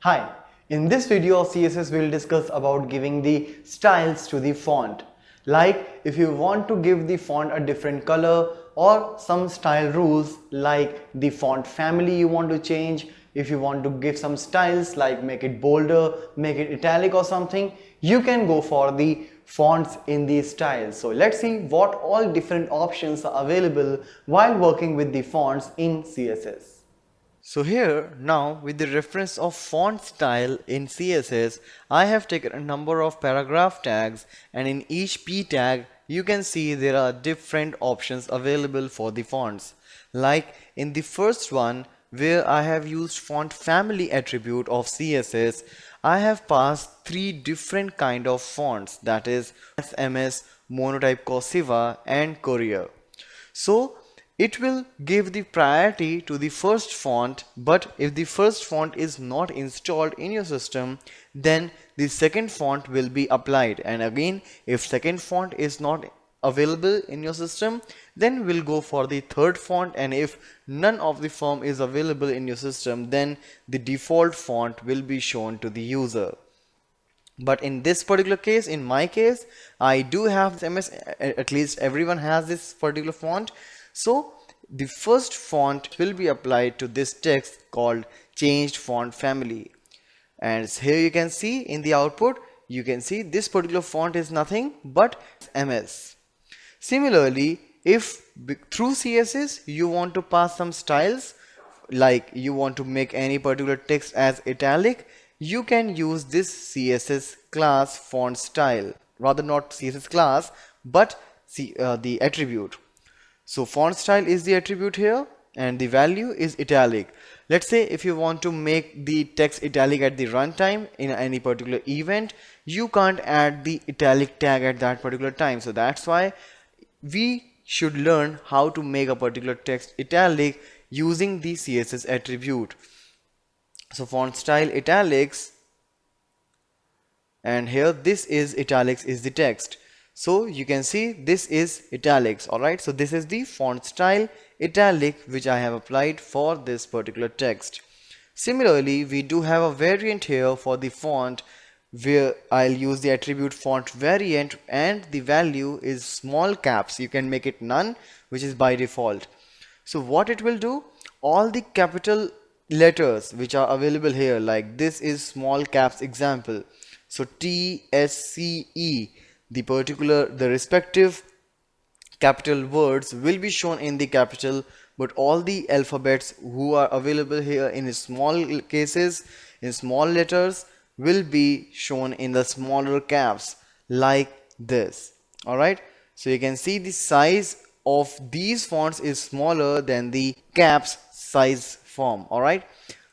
Hi, in this video of CSS we'll discuss about giving the styles to the font. Like if you want to give the font a different color or some style rules like the font family you want to change, if you want to give some styles like make it bolder, make it italic or something, you can go for the fonts in these styles. So let's see what all different options are available while working with the fonts in CSS. So here now with the reference of font style in CSS, I have taken a number of paragraph tags, and in each p tag you can see there are different options available for the fonts. Like in the first one where I have used font family attribute of CSS, I have passed three different kind of fonts, that is SMS, monotype cursiva and courier. So it will give the priority to the first font, but if the first font is not installed in your system, then the second font will be applied. And again, if second font is not available in your system, then we'll go for the third font, and if none of the form is available in your system, then the default font will be shown to the user. But in this particular case, in my case, I do have MS, at least everyone has this particular font. So the first font will be applied to this text called changed font family. And here you can see in the output, you can see this particular font is nothing but MS. Similarly, if through CSS you want to pass some styles, like you want to make any particular text as italic, you can use this CSS class font style, rather not CSS class but the attribute. So font style is the attribute here and the value is italic. Let's say if you want to make the text italic at the runtime in any particular event, you can't add the italic tag at that particular time. So that's why we should learn how to make a particular text italic using the CSS attribute. So font style italics, and here this is italics is the text. So you can see this is italics. Alright, so this is the font style italic which I have applied for this particular text. Similarly, we do have a variant here for the font where I'll use the attribute font variant, and the value is small caps. You can make it none, which is by default. So what it will do, all the capital letters which are available here, like this is small caps example. So TSCE, the respective capital words will be shown in the capital, but all the alphabets who are available here in small cases, in small letters, will be shown in the smaller caps like this. Alright, so you can see the size of these fonts is smaller than the caps size form. Alright,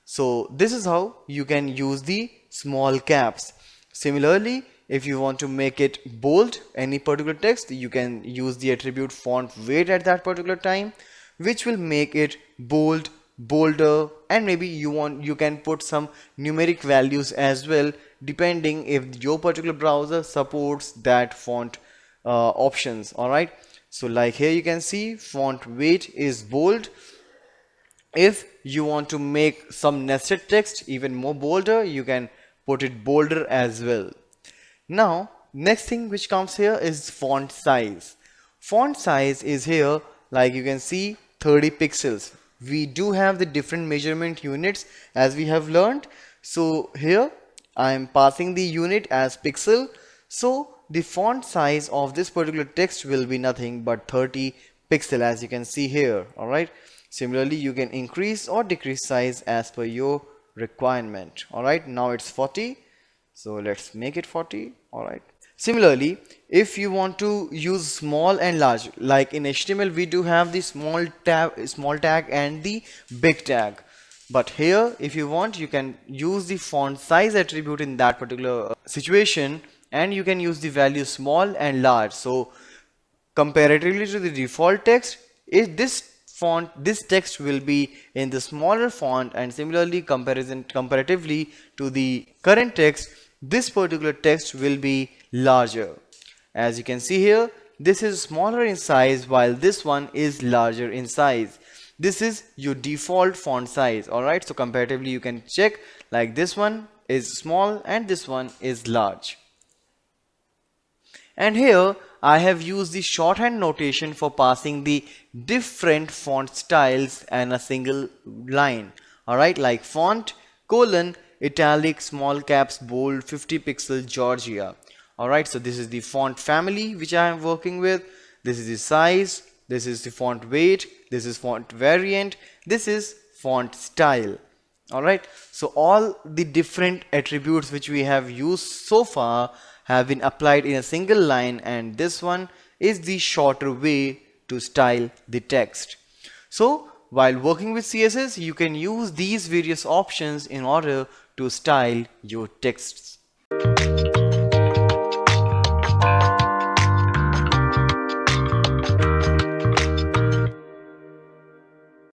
so this is how you can use the small caps. Similarly, if you want to make it bold, any particular text, you can use the attribute font weight at that particular time, which will make it bold, bolder, and maybe you can put some numeric values as well, depending if your particular browser supports that font options. Alright, so like here you can see font weight is bold. If you want to make some nested text even more bolder, you can put it bolder as well. Now next thing which comes here is font size. Font size is here, like you can see 30 pixels. We do have the different measurement units as we have learned. So here I am passing the unit as pixel. So the font size of this particular text will be nothing but 30 pixel, as you can see here. Alright, similarly you can increase or decrease size as per your requirement. Alright, now it's 40. So let's make it 40. Alright. Similarly, if you want to use small and large, like in HTML we do have the small tag and the big tag. But here if you want, you can use the font size attribute in that particular situation, and you can use the value small and large. So comparatively to the default text, if this text will be in the smaller font, and similarly comparatively to the current text, this particular text will be larger. As you can see here, this is smaller in size while this one is larger in size. This is your default font size. Alright, so comparatively you can check, like this one is small and this one is large. And here I have used the shorthand notation for passing the different font styles in a single line. Alright, like font, colon, italic, small caps, bold, 50 pixel, Georgia. Alright, so this is the font family which I am working with. This is the size, this is the font weight, this is font variant, this is font style. Alright, so all the different attributes which we have used so far have been applied in a single line, and this one is the shorter way to style the text. So while working with CSS, you can use these various options in order to style your texts.